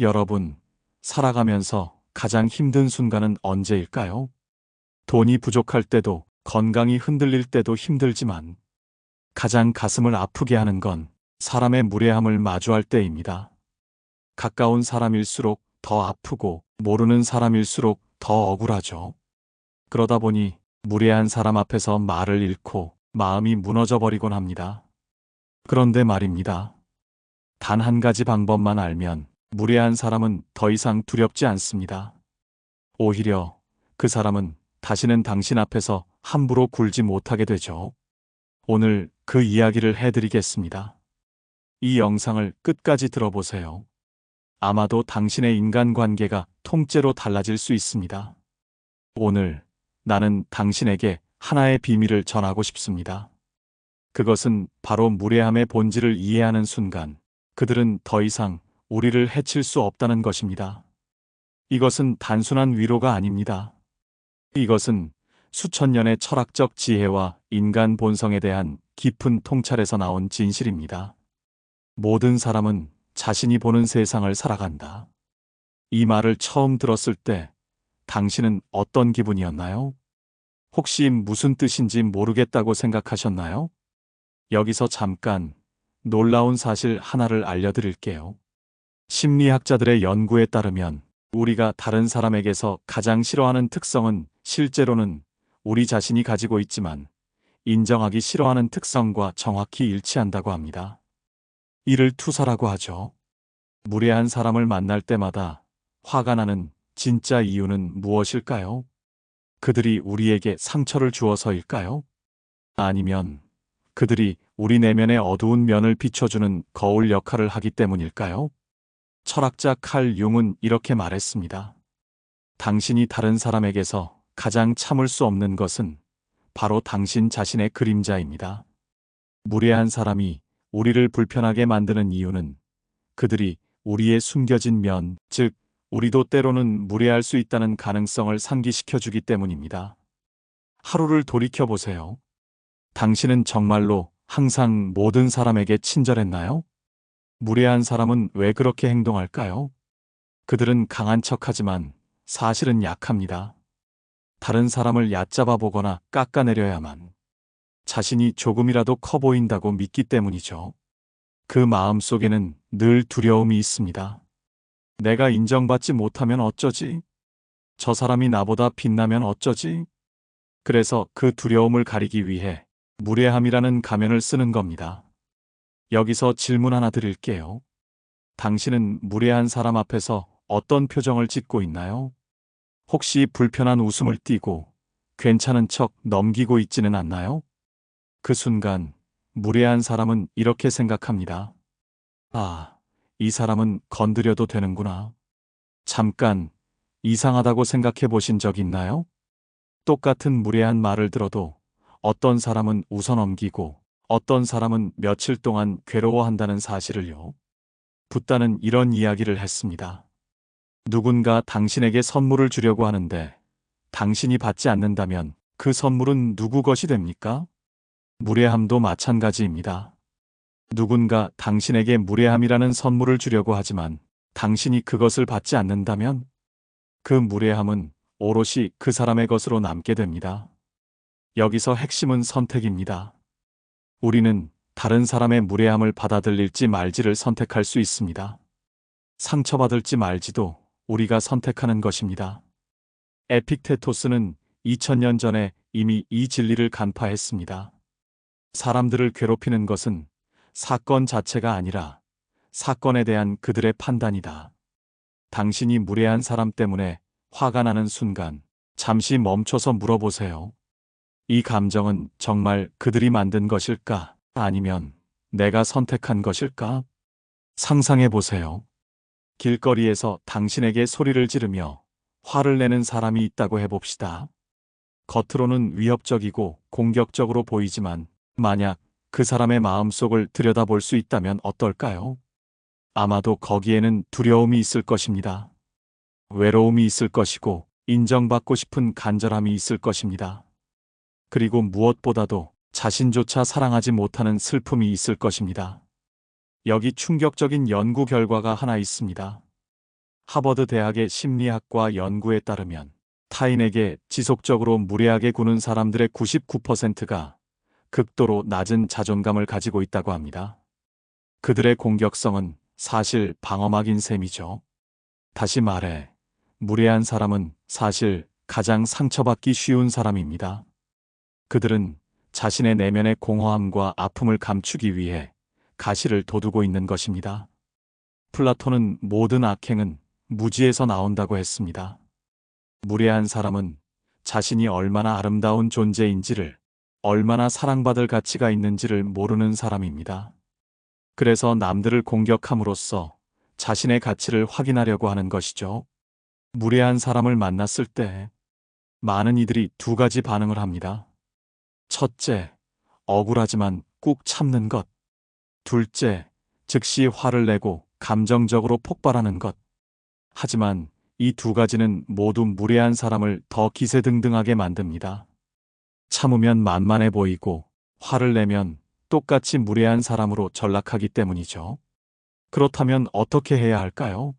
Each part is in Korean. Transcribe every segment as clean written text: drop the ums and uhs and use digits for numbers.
여러분, 살아가면서 가장 힘든 순간은 언제일까요? 돈이 부족할 때도, 건강이 흔들릴 때도 힘들지만 가장 가슴을 아프게 하는 건 사람의 무례함을 마주할 때입니다. 가까운 사람일수록 더 아프고 모르는 사람일수록 더 억울하죠. 그러다 보니 무례한 사람 앞에서 말을 잃고 마음이 무너져 버리곤 합니다. 그런데 말입니다. 단 한 가지 방법만 알면 무례한 사람은 더 이상 두렵지 않습니다. 오히려 그 사람은 다시는 당신 앞에서 함부로 굴지 못하게 되죠. 오늘 그 이야기를 해드리겠습니다. 이 영상을 끝까지 들어보세요. 아마도 당신의 인간관계가 통째로 달라질 수 있습니다. 오늘 나는 당신에게 하나의 비밀을 전하고 싶습니다. 그것은 바로 무례함의 본질을 이해하는 순간 그들은 더 이상 우리를 해칠 수 없다는 것입니다. 이것은 단순한 위로가 아닙니다. 이것은 수천 년의 철학적 지혜와 인간 본성에 대한 깊은 통찰에서 나온 진실입니다. 모든 사람은 자신이 보는 세상을 살아간다. 이 말을 처음 들었을 때 당신은 어떤 기분이었나요? 혹시 무슨 뜻인지 모르겠다고 생각하셨나요? 여기서 잠깐 놀라운 사실 하나를 알려드릴게요. 심리학자들의 연구에 따르면 우리가 다른 사람에게서 가장 싫어하는 특성은 실제로는 우리 자신이 가지고 있지만 인정하기 싫어하는 특성과 정확히 일치한다고 합니다. 이를 투사라고 하죠. 무례한 사람을 만날 때마다 화가 나는 진짜 이유는 무엇일까요? 그들이 우리에게 상처를 주어서일까요? 아니면 그들이 우리 내면의 어두운 면을 비춰주는 거울 역할을 하기 때문일까요? 철학자 칼 융은 이렇게 말했습니다. 당신이 다른 사람에게서 가장 참을 수 없는 것은 바로 당신 자신의 그림자입니다. 무례한 사람이 우리를 불편하게 만드는 이유는 그들이 우리의 숨겨진 면, 즉, 우리도 때로는 무례할 수 있다는 가능성을 상기시켜주기 때문입니다. 하루를 돌이켜보세요. 당신은 정말로 항상 모든 사람에게 친절했나요? 무례한 사람은 왜 그렇게 행동할까요? 그들은 강한 척하지만 사실은 약합니다. 다른 사람을 얕잡아 보거나 깎아내려야만 자신이 조금이라도 커 보인다고 믿기 때문이죠. 그 마음 속에는 늘 두려움이 있습니다. 내가 인정받지 못하면 어쩌지? 저 사람이 나보다 빛나면 어쩌지? 그래서 그 두려움을 가리기 위해 무례함이라는 가면을 쓰는 겁니다. 여기서 질문 하나 드릴게요. 당신은 무례한 사람 앞에서 어떤 표정을 짓고 있나요? 혹시 불편한 웃음을 띠고 괜찮은 척 넘기고 있지는 않나요? 그 순간 무례한 사람은 이렇게 생각합니다. 아, 이 사람은 건드려도 되는구나. 잠깐 이상하다고 생각해 보신 적 있나요? 똑같은 무례한 말을 들어도 어떤 사람은 웃어넘기고 어떤 사람은 며칠 동안 괴로워한다는 사실을요. 붓다는 이런 이야기를 했습니다. 누군가 당신에게 선물을 주려고 하는데 당신이 받지 않는다면 그 선물은 누구 것이 됩니까? 무례함도 마찬가지입니다. 누군가 당신에게 무례함이라는 선물을 주려고 하지만 당신이 그것을 받지 않는다면 그 무례함은 오롯이 그 사람의 것으로 남게 됩니다. 여기서 핵심은 선택입니다. 우리는 다른 사람의 무례함을 받아들일지 말지를 선택할 수 있습니다. 상처받을지 말지도 우리가 선택하는 것입니다. 에픽테토스는 2000년 전에 이미 이 진리를 간파했습니다. 사람들을 괴롭히는 것은 사건 자체가 아니라 사건에 대한 그들의 판단이다. 당신이 무례한 사람 때문에 화가 나는 순간 잠시 멈춰서 물어보세요. 이 감정은 정말 그들이 만든 것일까? 아니면 내가 선택한 것일까? 상상해 보세요. 길거리에서 당신에게 소리를 지르며 화를 내는 사람이 있다고 해봅시다. 겉으로는 위협적이고 공격적으로 보이지만 만약 그 사람의 마음속을 들여다볼 수 있다면 어떨까요? 아마도 거기에는 두려움이 있을 것입니다. 외로움이 있을 것이고 인정받고 싶은 간절함이 있을 것입니다. 그리고 무엇보다도 자신조차 사랑하지 못하는 슬픔이 있을 것입니다. 여기 충격적인 연구 결과가 하나 있습니다. 하버드 대학의 심리학과 연구에 따르면 타인에게 지속적으로 무례하게 구는 사람들의 99%가 극도로 낮은 자존감을 가지고 있다고 합니다. 그들의 공격성은 사실 방어막인 셈이죠. 다시 말해, 무례한 사람은 사실 가장 상처받기 쉬운 사람입니다. 그들은 자신의 내면의 공허함과 아픔을 감추기 위해 가시를 돋우고 있는 것입니다. 플라톤은 모든 악행은 무지에서 나온다고 했습니다. 무례한 사람은 자신이 얼마나 아름다운 존재인지를, 얼마나 사랑받을 가치가 있는지를 모르는 사람입니다. 그래서 남들을 공격함으로써 자신의 가치를 확인하려고 하는 것이죠. 무례한 사람을 만났을 때 많은 이들이 두 가지 반응을 합니다. 첫째, 억울하지만 꾹 참는 것. 둘째, 즉시 화를 내고 감정적으로 폭발하는 것. 하지만 이 두 가지는 모두 무례한 사람을 더 기세등등하게 만듭니다. 참으면 만만해 보이고 화를 내면 똑같이 무례한 사람으로 전락하기 때문이죠. 그렇다면 어떻게 해야 할까요?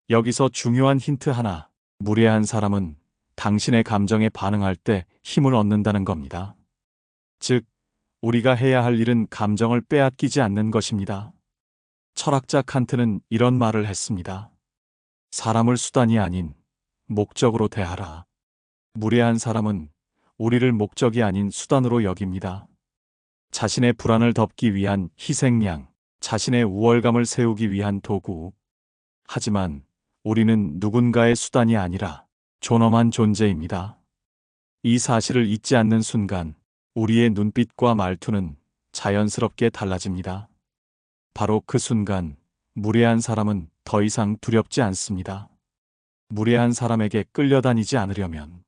여기서 중요한 힌트 하나. 무례한 사람은 당신의 감정에 반응할 때 힘을 얻는다는 겁니다. 즉, 우리가 해야 할 일은 감정을 빼앗기지 않는 것입니다. 철학자 칸트는 이런 말을 했습니다. 사람을 수단이 아닌 목적으로 대하라. 무례한 사람은 우리를 목적이 아닌 수단으로 여깁니다. 자신의 불안을 덮기 위한 희생양, 자신의 우월감을 세우기 위한 도구. 하지만 우리는 누군가의 수단이 아니라 존엄한 존재입니다. 이 사실을 잊지 않는 순간 우리의 눈빛과 말투는 자연스럽게 달라집니다. 바로 그 순간 무례한 사람은 더 이상 두렵지 않습니다. 무례한 사람에게 끌려다니지 않으려면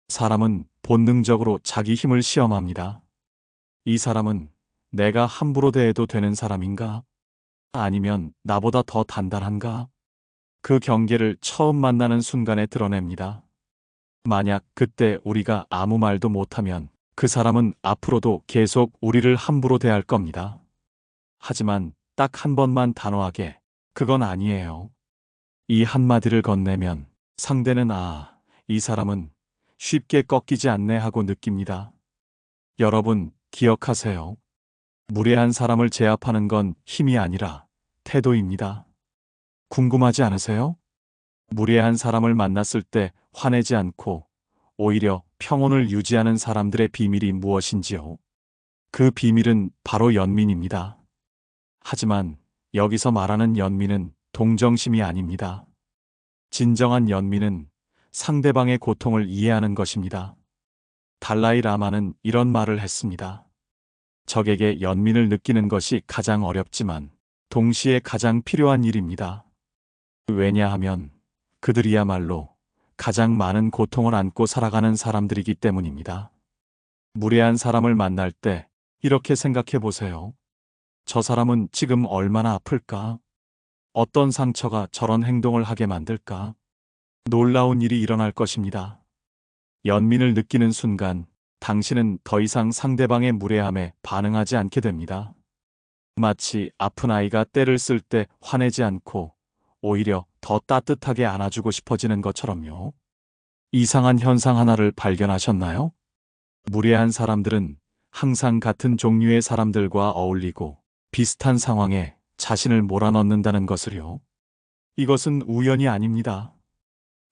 사람은 본능적으로 자기 힘을 시험합니다. 이 사람은 내가 함부로 대해도 되는 사람인가? 아니면 나보다 더 단단한가? 그 경계를 처음 만나는 순간에 드러냅니다. 만약 그때 우리가 아무 말도 못하면 그 사람은 앞으로도 계속 우리를 함부로 대할 겁니다. 하지만 딱 한 번만 단호하게, 그건 아니에요. 이 한마디를 건네면 상대는 이 사람은 쉽게 꺾이지 않네 하고 느낍니다. 여러분, 기억하세요. 무례한 사람을 제압하는 건 힘이 아니라 태도입니다. 궁금하지 않으세요? 무례한 사람을 만났을 때 화내지 않고 오히려 평온을 유지하는 사람들의 비밀이 무엇인지요? 그 비밀은 바로 연민입니다. 하지만 여기서 말하는 연민은 동정심이 아닙니다. 진정한 연민은 상대방의 고통을 이해하는 것입니다. 달라이 라마는 이런 말을 했습니다. 적에게 연민을 느끼는 것이 가장 어렵지만 동시에 가장 필요한 일입니다. 왜냐하면 그들이야말로 가장 많은 고통을 안고 살아가는 사람들이기 때문입니다. 무례한 사람을 만날 때 이렇게 생각해 보세요. 저 사람은 지금 얼마나 아플까? 어떤 상처가 저런 행동을 하게 만들까? 놀라운 일이 일어날 것입니다. 연민을 느끼는 순간 당신은 더 이상 상대방의 무례함에 반응하지 않게 됩니다. 마치 아픈 아이가 떼를 쓸 때 화내지 않고 오히려 더 따뜻하게 안아주고 싶어지는 것처럼요. 이상한 현상 하나를 발견하셨나요? 무례한 사람들은 항상 같은 종류의 사람들과 어울리고 비슷한 상황에 자신을 몰아넣는다는 것을요. 이것은 우연이 아닙니다.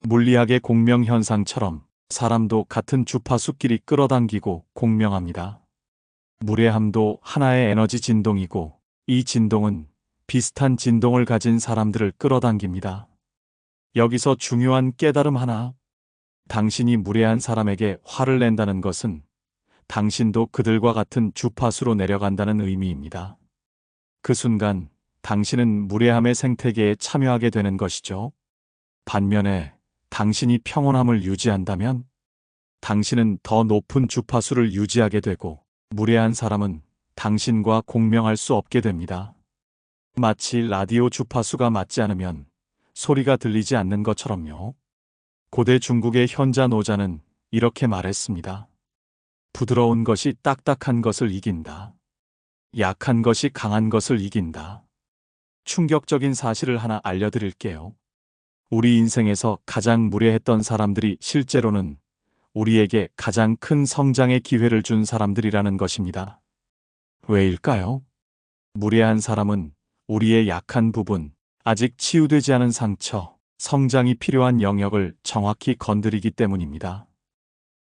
물리학의 공명현상처럼 사람도 같은 주파수끼리 끌어당기고 공명합니다. 무례함도 하나의 에너지 진동이고 이 진동은 비슷한 진동을 가진 사람들을 끌어당깁니다. 여기서 중요한 깨달음 하나. 당신이 무례한 사람에게 화를 낸다는 것은 당신도 그들과 같은 주파수로 내려간다는 의미입니다. 그 순간 당신은 무례함의 생태계에 참여하게 되는 것이죠. 반면에 당신이 평온함을 유지한다면 당신은 더 높은 주파수를 유지하게 되고 무례한 사람은 당신과 공명할 수 없게 됩니다. 마치 라디오 주파수가 맞지 않으면 소리가 들리지 않는 것처럼요. 고대 중국의 현자 노자는 이렇게 말했습니다. 부드러운 것이 딱딱한 것을 이긴다. 약한 것이 강한 것을 이긴다. 충격적인 사실을 하나 알려드릴게요. 우리 인생에서 가장 무례했던 사람들이 실제로는 우리에게 가장 큰 성장의 기회를 준 사람들이라는 것입니다. 왜일까요? 무례한 사람은 우리의 약한 부분, 아직 치유되지 않은 상처, 성장이 필요한 영역을 정확히 건드리기 때문입니다.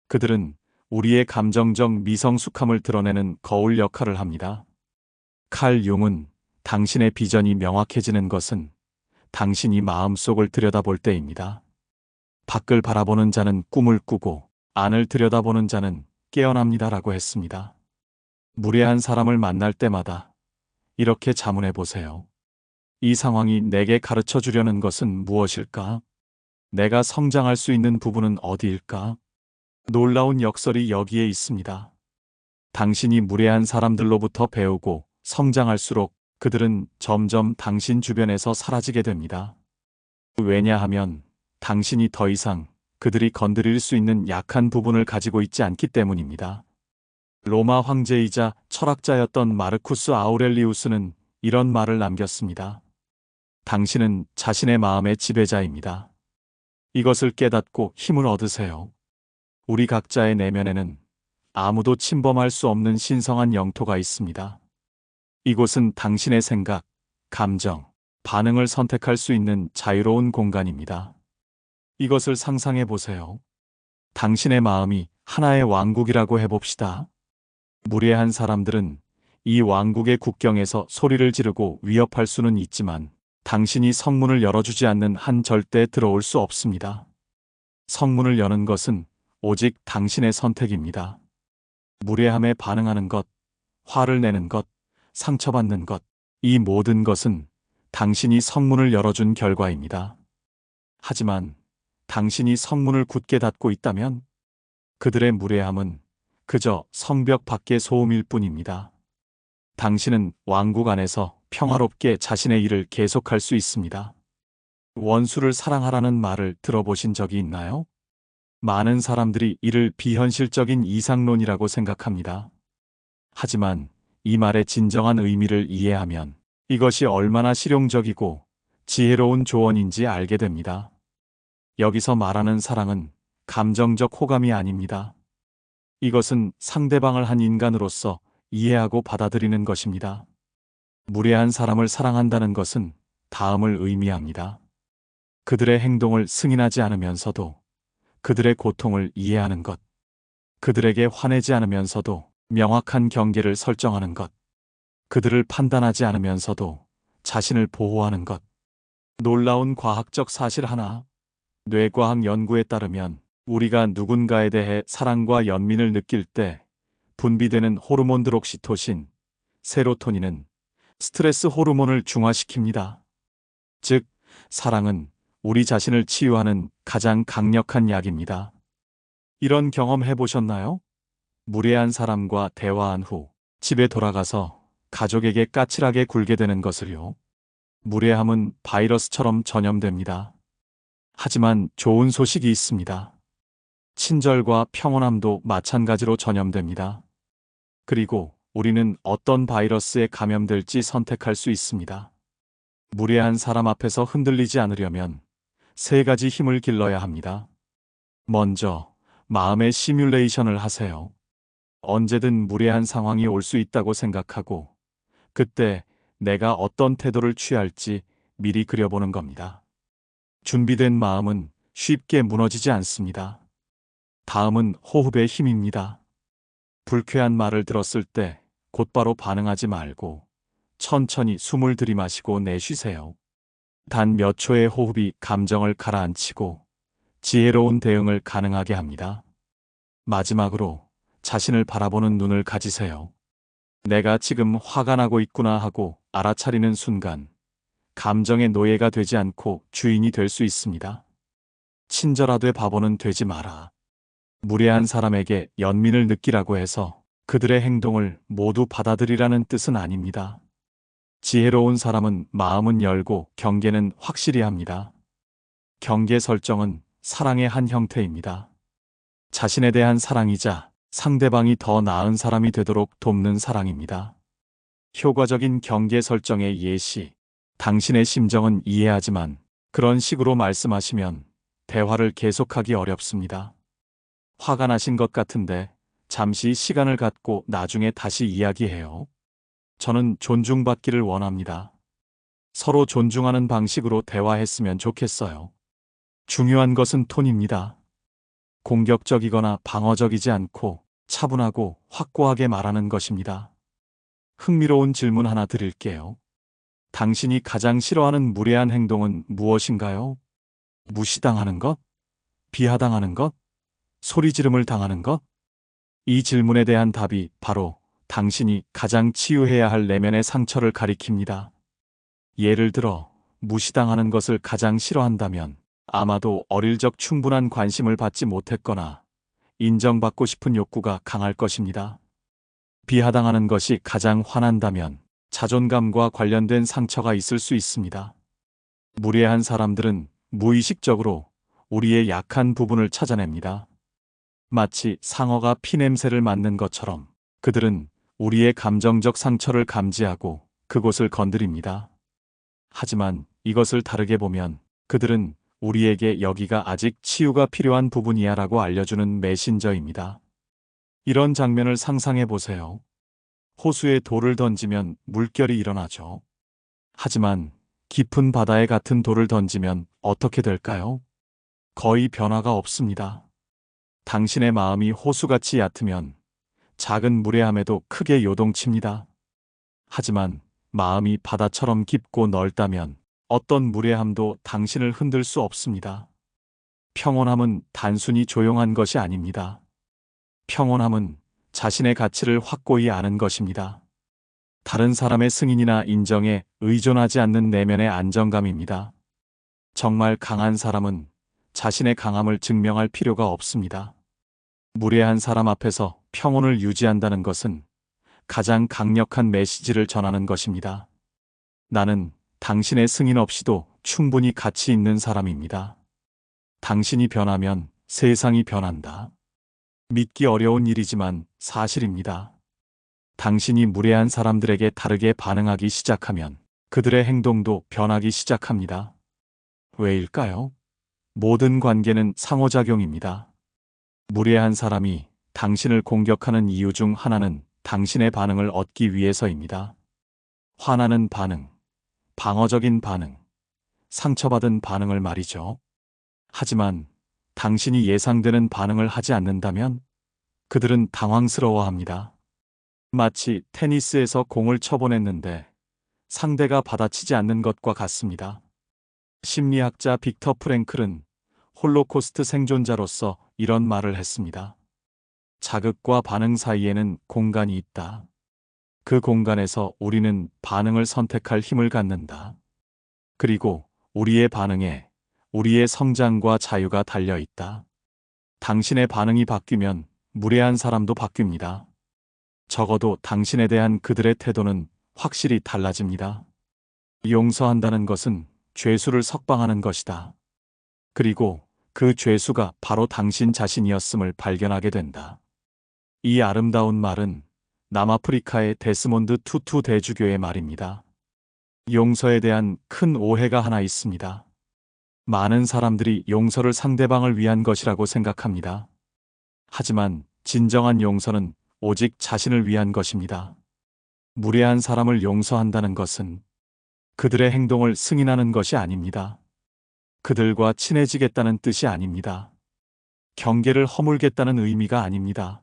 그들은 우리의 감정적 미성숙함을 드러내는 거울 역할을 합니다. 칼 융은 당신의 비전이 명확해지는 것은 당신이 마음속을 들여다볼 때입니다. 밖을 바라보는 자는 꿈을 꾸고 안을 들여다보는 자는 깨어납니다라고 했습니다. 무례한 사람을 만날 때마다 이렇게 자문해 보세요. 이 상황이 내게 가르쳐 주려는 것은 무엇일까? 내가 성장할 수 있는 부분은 어디일까? 놀라운 역설이 여기에 있습니다. 당신이 무례한 사람들로부터 배우고 성장할수록 그들은 점점 당신 주변에서 사라지게 됩니다. 왜냐하면 당신이 더 이상 그들이 건드릴 수 있는 약한 부분을 가지고 있지 않기 때문입니다. 로마 황제이자 철학자였던 마르쿠스 아우렐리우스는 이런 말을 남겼습니다. 당신은 자신의 마음의 지배자입니다. 이것을 깨닫고 힘을 얻으세요. 우리 각자의 내면에는 아무도 침범할 수 없는 신성한 영토가 있습니다. 이곳은 당신의 생각, 감정, 반응을 선택할 수 있는 자유로운 공간입니다. 이것을 상상해 보세요. 당신의 마음이 하나의 왕국이라고 해봅시다. 무례한 사람들은 이 왕국의 국경에서 소리를 지르고 위협할 수는 있지만 당신이 성문을 열어주지 않는 한 절대 들어올 수 없습니다. 성문을 여는 것은 오직 당신의 선택입니다. 무례함에 반응하는 것, 화를 내는 것, 상처받는 것, 이 모든 것은 당신이 성문을 열어준 결과입니다. 하지만 당신이 성문을 굳게 닫고 있다면 그들의 무례함은 그저 성벽 밖의 소음일 뿐입니다. 당신은 왕국 안에서 평화롭게 자신의 일을 계속할 수 있습니다. 원수를 사랑하라는 말을 들어보신 적이 있나요? 많은 사람들이 이를 비현실적인 이상론이라고 생각합니다. 하지만 이 말의 진정한 의미를 이해하면 이것이 얼마나 실용적이고 지혜로운 조언인지 알게 됩니다. 여기서 말하는 사랑은 감정적 호감이 아닙니다. 이것은 상대방을 한 인간으로서 이해하고 받아들이는 것입니다. 무례한 사람을 사랑한다는 것은 다음을 의미합니다. 그들의 행동을 승인하지 않으면서도 그들의 고통을 이해하는 것, 그들에게 화내지 않으면서도 명확한 경계를 설정하는 것, 그들을 판단하지 않으면서도 자신을 보호하는 것. 놀라운 과학적 사실 하나, 뇌과학 연구에 따르면 우리가 누군가에 대해 사랑과 연민을 느낄 때 분비되는 호르몬 옥시토신, 세로토닌은 스트레스 호르몬을 중화시킵니다. 즉, 사랑은 우리 자신을 치유하는 가장 강력한 약입니다. 이런 경험 해보셨나요? 무례한 사람과 대화한 후 집에 돌아가서 가족에게 까칠하게 굴게 되는 것을요. 무례함은 바이러스처럼 전염됩니다. 하지만 좋은 소식이 있습니다. 친절과 평온함도 마찬가지로 전염됩니다. 그리고 우리는 어떤 바이러스에 감염될지 선택할 수 있습니다. 무례한 사람 앞에서 흔들리지 않으려면 3가지 힘을 길러야 합니다. 먼저, 마음의 시뮬레이션을 하세요. 언제든 무례한 상황이 올 수 있다고 생각하고, 그때 내가 어떤 태도를 취할지 미리 그려보는 겁니다. 준비된 마음은 쉽게 무너지지 않습니다. 다음은 호흡의 힘입니다. 불쾌한 말을 들었을 때 곧바로 반응하지 말고 천천히 숨을 들이마시고 내쉬세요. 단 몇 초의 호흡이 감정을 가라앉히고 지혜로운 대응을 가능하게 합니다. 마지막으로 자신을 바라보는 눈을 가지세요. 내가 지금 화가 나고 있구나 하고 알아차리는 순간 감정의 노예가 되지 않고 주인이 될 수 있습니다. 친절하되 바보는 되지 마라. 무례한 사람에게 연민을 느끼라고 해서 그들의 행동을 모두 받아들이라는 뜻은 아닙니다. 지혜로운 사람은 마음은 열고 경계는 확실히 합니다. 경계 설정은 사랑의 한 형태입니다. 자신에 대한 사랑이자 상대방이 더 나은 사람이 되도록 돕는 사랑입니다. 효과적인 경계 설정의 예시. 당신의 심정은 이해하지만 그런 식으로 말씀하시면 대화를 계속하기 어렵습니다. 화가 나신 것 같은데 잠시 시간을 갖고 나중에 다시 이야기해요. 저는 존중받기를 원합니다. 서로 존중하는 방식으로 대화했으면 좋겠어요. 중요한 것은 톤입니다. 공격적이거나 방어적이지 않고 차분하고 확고하게 말하는 것입니다. 흥미로운 질문 하나 드릴게요. 당신이 가장 싫어하는 무례한 행동은 무엇인가요? 무시당하는 것? 비하당하는 것? 소리 지름을 당하는 것? 이 질문에 대한 답이 바로 당신이 가장 치유해야 할 내면의 상처를 가리킵니다. 예를 들어, 무시당하는 것을 가장 싫어한다면 아마도 어릴 적 충분한 관심을 받지 못했거나 인정받고 싶은 욕구가 강할 것입니다. 비하당하는 것이 가장 화난다면 자존감과 관련된 상처가 있을 수 있습니다. 무례한 사람들은 무의식적으로 우리의 약한 부분을 찾아냅니다. 마치 상어가 피냄새를 맡는 것처럼 그들은 우리의 감정적 상처를 감지하고 그곳을 건드립니다. 하지만 이것을 다르게 보면 그들은 우리에게 여기가 아직 치유가 필요한 부분이야 라고 알려주는 메신저입니다. 이런 장면을 상상해 보세요. 호수에 돌을 던지면 물결이 일어나죠. 하지만 깊은 바다에 같은 돌을 던지면 어떻게 될까요? 거의 변화가 없습니다. 당신의 마음이 호수같이 얕으면 작은 무례함에도 크게 요동칩니다. 하지만 마음이 바다처럼 깊고 넓다면 어떤 무례함도 당신을 흔들 수 없습니다. 평온함은 단순히 조용한 것이 아닙니다. 평온함은 자신의 가치를 확고히 아는 것입니다. 다른 사람의 승인이나 인정에 의존하지 않는 내면의 안정감입니다. 정말 강한 사람은 자신의 강함을 증명할 필요가 없습니다. 무례한 사람 앞에서 평온을 유지한다는 것은 가장 강력한 메시지를 전하는 것입니다. 나는 당신의 승인 없이도 충분히 가치 있는 사람입니다. 당신이 변하면 세상이 변한다. 믿기 어려운 일이지만 사실입니다. 당신이 무례한 사람들에게 다르게 반응하기 시작하면 그들의 행동도 변하기 시작합니다. 왜일까요? 모든 관계는 상호작용입니다. 무례한 사람이 당신을 공격하는 이유 중 하나는 당신의 반응을 얻기 위해서입니다. 화나는 반응, 방어적인 반응, 상처받은 반응을 말이죠. 하지만 당신이 예상되는 반응을 하지 않는다면 그들은 당황스러워합니다. 마치 테니스에서 공을 쳐보냈는데 상대가 받아치지 않는 것과 같습니다. 심리학자 빅터 프랭클은 홀로코스트 생존자로서 이런 말을 했습니다. 자극과 반응 사이에는 공간이 있다. 그 공간에서 우리는 반응을 선택할 힘을 갖는다. 그리고 우리의 반응에 우리의 성장과 자유가 달려 있다. 당신의 반응이 바뀌면 무례한 사람도 바뀝니다. 적어도 당신에 대한 그들의 태도는 확실히 달라집니다. 용서한다는 것은 죄수를 석방하는 것이다. 그리고 그 죄수가 바로 당신 자신이었음을 발견하게 된다. 이 아름다운 말은 남아프리카의 데스몬드 투투 대주교의 말입니다. 용서에 대한 큰 오해가 하나 있습니다. 많은 사람들이 용서를 상대방을 위한 것이라고 생각합니다. 하지만 진정한 용서는 오직 자신을 위한 것입니다. 무례한 사람을 용서한다는 것은 그들의 행동을 승인하는 것이 아닙니다. 그들과 친해지겠다는 뜻이 아닙니다. 경계를 허물겠다는 의미가 아닙니다.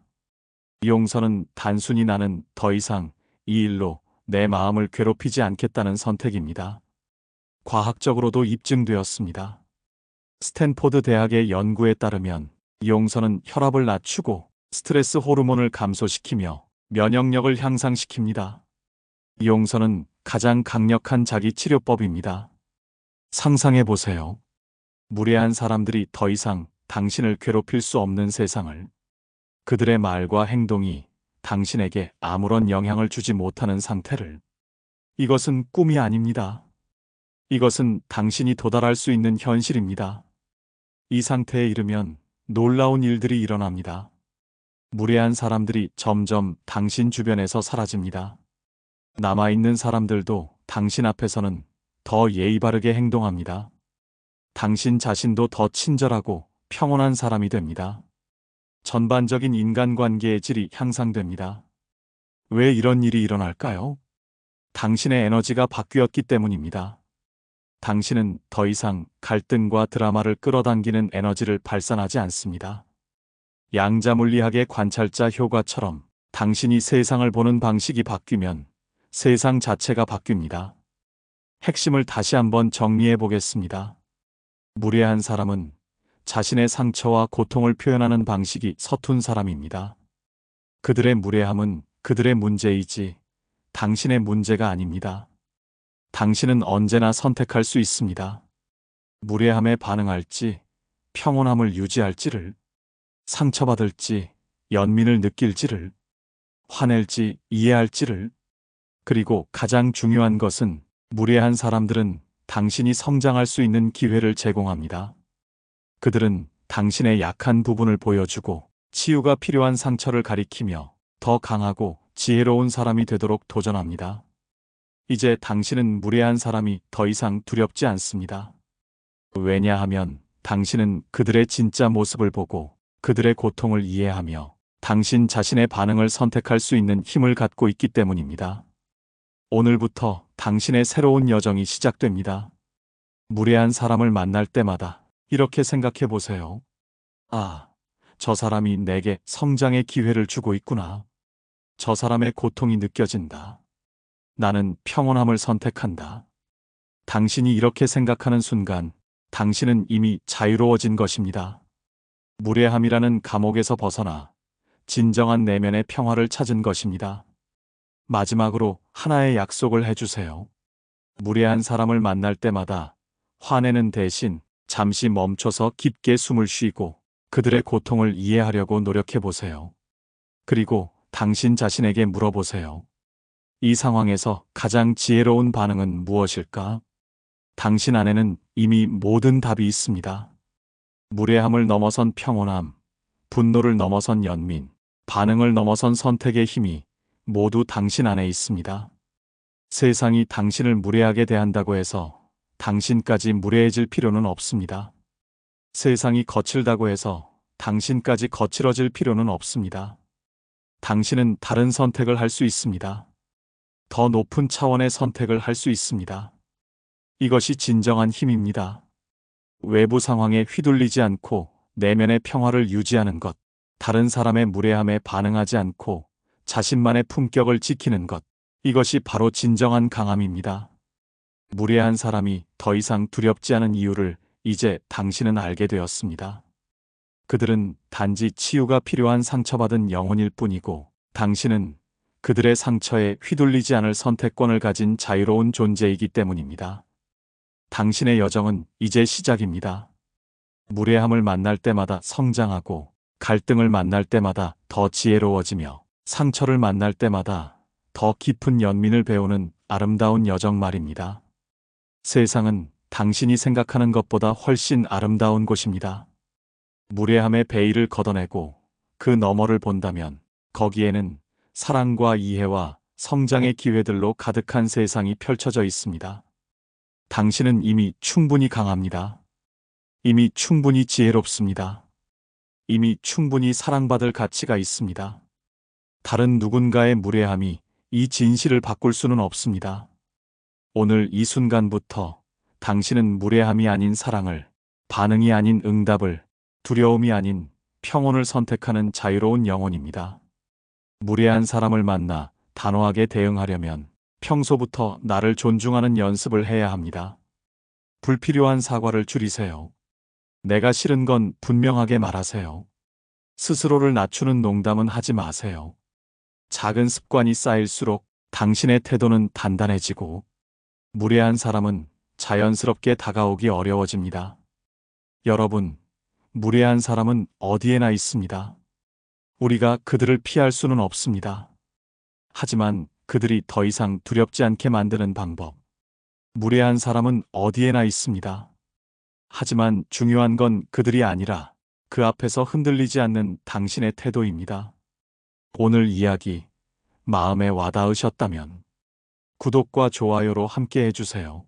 용서는 단순히 나는 더 이상 이 일로 내 마음을 괴롭히지 않겠다는 선택입니다. 과학적으로도 입증되었습니다. 스탠포드 대학의 연구에 따르면 용서는 혈압을 낮추고 스트레스 호르몬을 감소시키며 면역력을 향상시킵니다. 용서는 가장 강력한 자기 치료법입니다. 상상해 보세요. 무례한 사람들이 더 이상 당신을 괴롭힐 수 없는 세상을, 그들의 말과 행동이 당신에게 아무런 영향을 주지 못하는 상태를. 이것은 꿈이 아닙니다. 이것은 당신이 도달할 수 있는 현실입니다. 이 상태에 이르면 놀라운 일들이 일어납니다. 무례한 사람들이 점점 당신 주변에서 사라집니다. 남아있는 사람들도 당신 앞에서는 더 예의 바르게 행동합니다. 당신 자신도 더 친절하고 평온한 사람이 됩니다. 전반적인 인간관계의 질이 향상됩니다. 왜 이런 일이 일어날까요? 당신의 에너지가 바뀌었기 때문입니다. 당신은 더 이상 갈등과 드라마를 끌어당기는 에너지를 발산하지 않습니다. 양자물리학의 관찰자 효과처럼 당신이 세상을 보는 방식이 바뀌면 세상 자체가 바뀝니다. 핵심을 다시 한번 정리해 보겠습니다. 무례한 사람은 자신의 상처와 고통을 표현하는 방식이 서툰 사람입니다. 그들의 무례함은 그들의 문제이지 당신의 문제가 아닙니다. 당신은 언제나 선택할 수 있습니다. 무례함에 반응할지, 평온함을 유지할지를, 상처받을지, 연민을 느낄지를, 화낼지, 이해할지를. 그리고 가장 중요한 것은 무례한 사람들은 당신이 성장할 수 있는 기회를 제공합니다. 그들은 당신의 약한 부분을 보여주고 치유가 필요한 상처를 가리키며 더 강하고 지혜로운 사람이 되도록 도전합니다. 이제 당신은 무례한 사람이 더 이상 두렵지 않습니다. 왜냐하면 당신은 그들의 진짜 모습을 보고 그들의 고통을 이해하며 당신 자신의 반응을 선택할 수 있는 힘을 갖고 있기 때문입니다. 오늘부터 당신의 새로운 여정이 시작됩니다. 무례한 사람을 만날 때마다 이렇게 생각해 보세요. 아, 저 사람이 내게 성장의 기회를 주고 있구나. 저 사람의 고통이 느껴진다. 나는 평온함을 선택한다. 당신이 이렇게 생각하는 순간 당신은 이미 자유로워진 것입니다. 무례함이라는 감옥에서 벗어나 진정한 내면의 평화를 찾은 것입니다. 마지막으로 하나의 약속을 해주세요. 무례한 사람을 만날 때마다 화내는 대신 잠시 멈춰서 깊게 숨을 쉬고 그들의 고통을 이해하려고 노력해 보세요. 그리고 당신 자신에게 물어보세요. 이 상황에서 가장 지혜로운 반응은 무엇일까? 당신 안에는 이미 모든 답이 있습니다. 무례함을 넘어선 평온함, 분노를 넘어선 연민, 반응을 넘어선 선택의 힘이 모두 당신 안에 있습니다. 세상이 당신을 무례하게 대한다고 해서 당신까지 무례해질 필요는 없습니다. 세상이 거칠다고 해서 당신까지 거칠어질 필요는 없습니다. 당신은 다른 선택을 할 수 있습니다. 더 높은 차원의 선택을 할 수 있습니다. 이것이 진정한 힘입니다. 외부 상황에 휘둘리지 않고 내면의 평화를 유지하는 것, 다른 사람의 무례함에 반응하지 않고 자신만의 품격을 지키는 것, 이것이 바로 진정한 강함입니다. 무례한 사람이 더 이상 두렵지 않은 이유를 이제 당신은 알게 되었습니다. 그들은 단지 치유가 필요한 상처받은 영혼일 뿐이고 당신은 그들의 상처에 휘둘리지 않을 선택권을 가진 자유로운 존재이기 때문입니다. 당신의 여정은 이제 시작입니다. 무례함을 만날 때마다 성장하고 갈등을 만날 때마다 더 지혜로워지며 상처를 만날 때마다 더 깊은 연민을 배우는 아름다운 여정 말입니다. 세상은 당신이 생각하는 것보다 훨씬 아름다운 곳입니다. 무례함의 베일을 걷어내고 그 너머를 본다면 거기에는 사랑과 이해와 성장의 기회들로 가득한 세상이 펼쳐져 있습니다. 당신은 이미 충분히 강합니다. 이미 충분히 지혜롭습니다. 이미 충분히 사랑받을 가치가 있습니다. 다른 누군가의 무례함이 이 진실을 바꿀 수는 없습니다. 오늘 이 순간부터 당신은 무례함이 아닌 사랑을, 반응이 아닌 응답을, 두려움이 아닌 평온을 선택하는 자유로운 영혼입니다. 무례한 사람을 만나 단호하게 대응하려면 평소부터 나를 존중하는 연습을 해야 합니다. 불필요한 사과를 줄이세요. 내가 싫은 건 분명하게 말하세요. 스스로를 낮추는 농담은 하지 마세요. 작은 습관이 쌓일수록 당신의 태도는 단단해지고 무례한 사람은 자연스럽게 다가오기 어려워집니다. 여러분, 무례한 사람은 어디에나 있습니다. 우리가 그들을 피할 수는 없습니다. 하지만 그들이 더 이상 두렵지 않게 만드는 방법. 무례한 사람은 어디에나 있습니다. 하지만 중요한 건 그들이 아니라 그 앞에서 흔들리지 않는 당신의 태도입니다. 오늘 이야기 마음에 와닿으셨다면 구독과 좋아요로 함께 해주세요.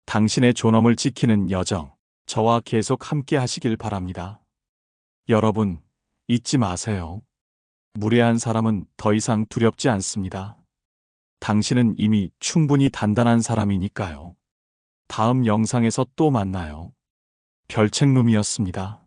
당신의 존엄을 지키는 여정, 저와 계속 함께 하시길 바랍니다. 여러분, 잊지 마세요. 무례한 사람은 더 이상 두렵지 않습니다. 당신은 이미 충분히 단단한 사람이니까요. 다음 영상에서 또 만나요. 별책룸이었습니다.